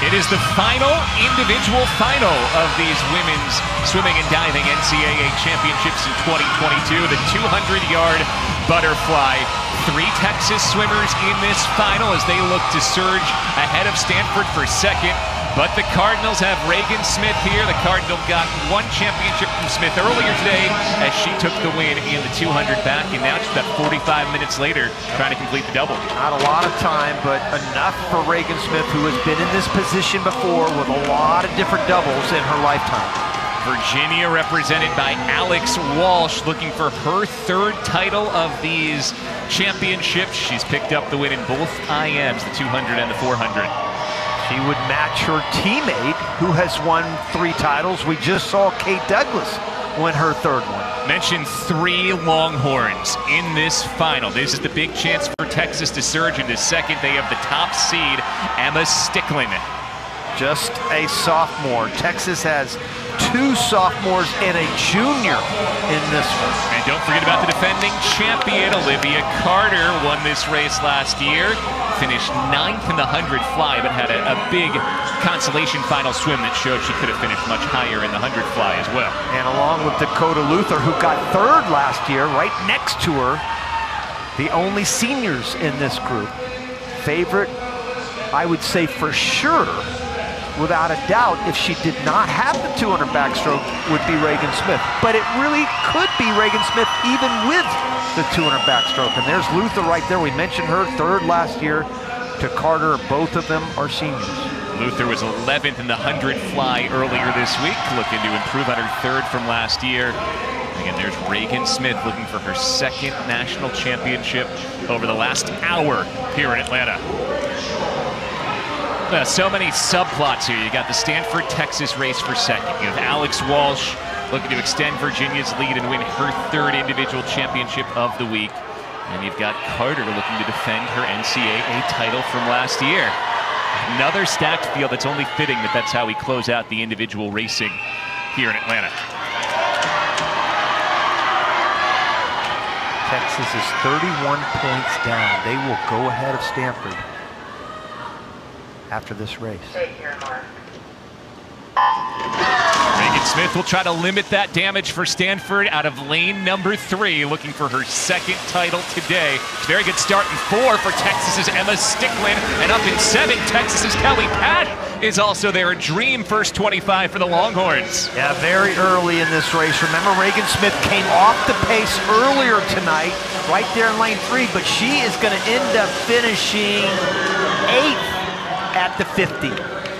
It is the final individual final of these women's swimming and diving NCAA Championships in 2022. The 200-yard butterfly. 3 Texas swimmers in this final as they look to surge ahead of Stanford for second. But the Cardinals have Reagan Smith here. The Cardinal got 1 championship from Smith earlier today as she took the win in the 200 back, and now she's about 45 minutes later trying to complete the double. Not a lot of time, but enough for Reagan Smith, who has been in this position before with a lot of different doubles in her lifetime. Virginia represented by Alex Walsh, looking for her 3rd title of these championships. She's picked up the win in both IMs, the 200 and the 400. She would match her teammate, who has won 3 titles. We just saw Kate Douglas win her 3rd one. Mentioned 3 Longhorns in this final. This is the big chance for Texas to surge into second. They have the top seed, Emma Stickland. Just a sophomore. Texas has 2 sophomores and a junior in this one. And don't forget about the defending champion, Olivia Carter, won this race last year. Finished 9th in the 100 fly, but had a big consolation final swim that showed she could have finished much higher in the 100 fly as well. And along with Dakota Luther, who got 3rd last year, right next to her, the only seniors in this group. Favorite, I would say for sure, without a doubt, if she did not have the 200 backstroke, would be Reagan Smith. But it really could be Reagan Smith even with the 200 backstroke. And there's Luther right there. We mentioned her 3rd last year to Carter. Both of them are seniors. Luther was 11th in the 100 fly earlier this week, looking to improve on her 3rd from last year. Again, there's Reagan Smith looking for her 2nd national championship over the last hour here in Atlanta. So many subplots here. You got the Stanford-Texas race for second. You have Alex Walsh looking to extend Virginia's lead and win her 3rd individual championship of the week. And you've got Carter looking to defend her NCAA title from last year. Another stacked field. That's only fitting that that's how we close out the individual racing here in Atlanta. Texas is 31 points down. They will go ahead of Stanford after this race. Reagan Smith will try to limit that damage for Stanford out of lane number 3, looking for her 2nd title today. Very good start in 4 for Texas's Emma Stickland, and up in 7, Texas's Kelly Pash is also there. A dream first 25 for the Longhorns. Yeah, very early in this race. Remember, Reagan Smith came off the pace earlier tonight, right there in lane 3, but she is going to end up finishing 8th at the 50.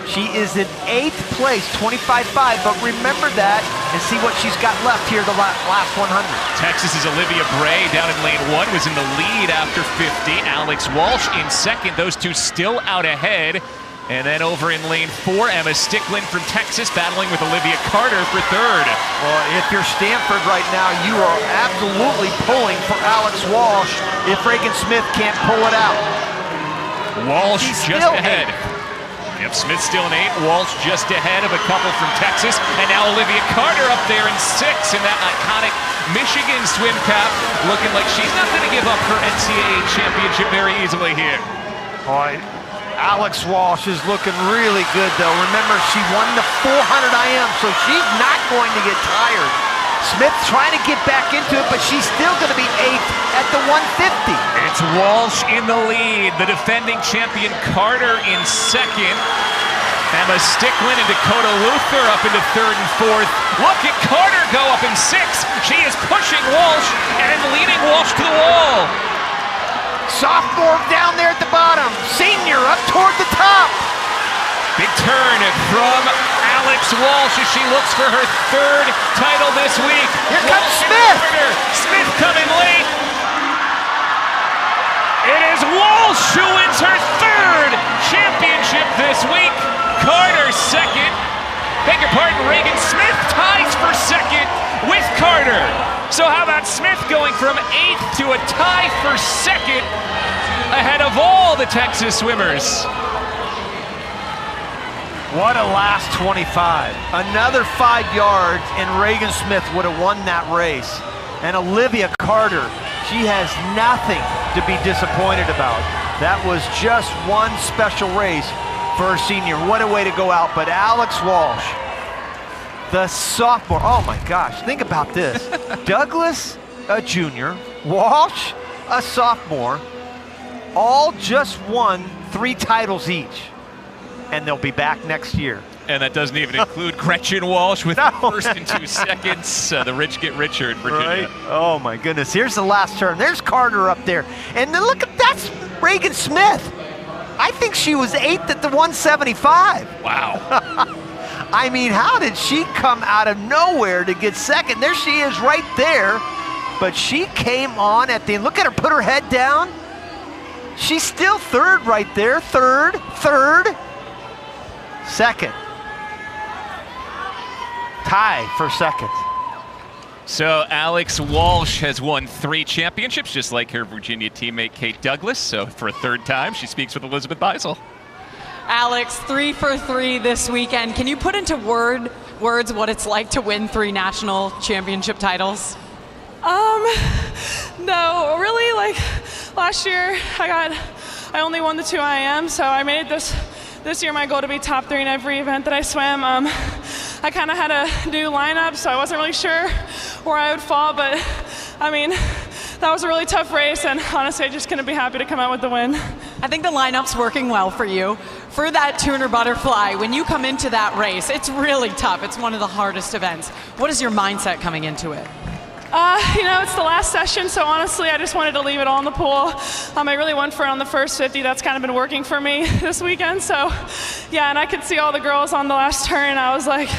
She is in 8th place, 25.5, but remember that and see what she's got left here the last 100. Texas's Olivia Bray down in lane 1 was in the lead after 50. Alex Walsh in 2nd, those 2 still out ahead. And then over in lane 4, Emma Stickland from Texas battling with Olivia Carter for 3rd. Well, if you're Stanford right now, you are absolutely pulling for Alex Walsh if Reagan Smith can't pull it out. Walsh just ahead. Yep, Smith still in 8. Walsh just ahead of a couple from Texas. And now Olivia Carter up there in 6 in that iconic Michigan swim cap. Looking like she's not going to give up her NCAA championship very easily here. All right. Alex Walsh is looking really good, though. Remember, she won the 400 IM, so she's not going to get tired. Smith trying to get back into it, but she's still going to be 8th at the 150. It's Walsh in the lead. The defending champion Carter in 2nd. Emma Stickland and Dakota Luther up into 3rd and 4th. Look at Carter go up in 6th. She is pushing Walsh and leading Walsh to the wall. Sophomore down there at the bottom. Senior up toward the top. Big turn from Alex Walsh as she looks for her 3rd title this week. Here comes Smith. Smith coming late. It is Walsh who wins her 3rd championship this week. Carter 2nd. Beg your pardon, Reagan Smith ties for 2nd with Carter. So how about Smith going from 8th to a tie for 2nd ahead of all the Texas swimmers? What a last 25. Another 5 yards and Reagan Smith would have won that race. And Olivia Carter, she has nothing to be disappointed about. That was just one special race for a senior. What a way to go out. But Alex Walsh, the sophomore, oh my gosh, think about this. Douglas, a junior, Walsh, a sophomore, all just won 3 titles each. And they'll be back next year. And that doesn't even include Gretchen Walsh with first and 2 seconds. The rich get richer in Virginia. Right? Oh my goodness. Here's the last turn. There's Carter up there. And then look at that's Reagan Smith. I think she was 8th at the 175. Wow. I mean, how did she come out of nowhere to get second? There she is right there. But she came on at the end. Look at her put her head down. She's still third right there. Third. Second. Tie for second. So Alex Walsh has won 3 championships, just like her Virginia teammate Kate Douglas. So for a 3rd time, she speaks with Elizabeth Beisel. Alex, 3 for 3 this weekend. Can you put into words what it's like to win 3 national championship titles? No, really, like last year I only won the 2 IM, so I made this year my goal to be top 3 in every event that I swam. I kind of had a new lineup, so I wasn't really sure where I would fall, but I mean, that was a really tough race, and honestly, I just couldn't be happy to come out with the win. I think the lineup's working well for you. For that 200 butterfly, when you come into that race, it's really tough. It's one of the hardest events. What is your mindset coming into it? It's the last session, so honestly, I just wanted to leave it all in the pool. I really went for it on the first 50. That's kind of been working for me this weekend. So, yeah, and I could see all the girls on the last turn. I was like,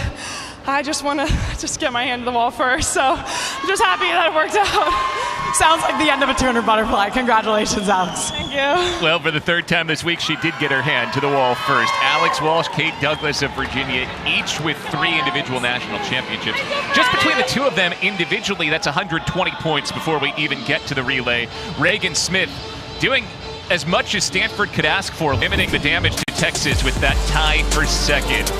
I just want to get my hand to the wall first. So, I'm just happy that it worked out. Sounds like the end of a 200 butterfly. Congratulations, Alex. Thank you. Well, for the 3rd time this week, she did get her hand to the wall first. Alex Walsh, Kate Douglas of Virginia, each with 3 individual national championships. Just between the 2 of them individually, that's 120 points before we even get to the relay. Reagan Smith doing as much as Stanford could ask for, limiting the damage to Texas with that tie for second.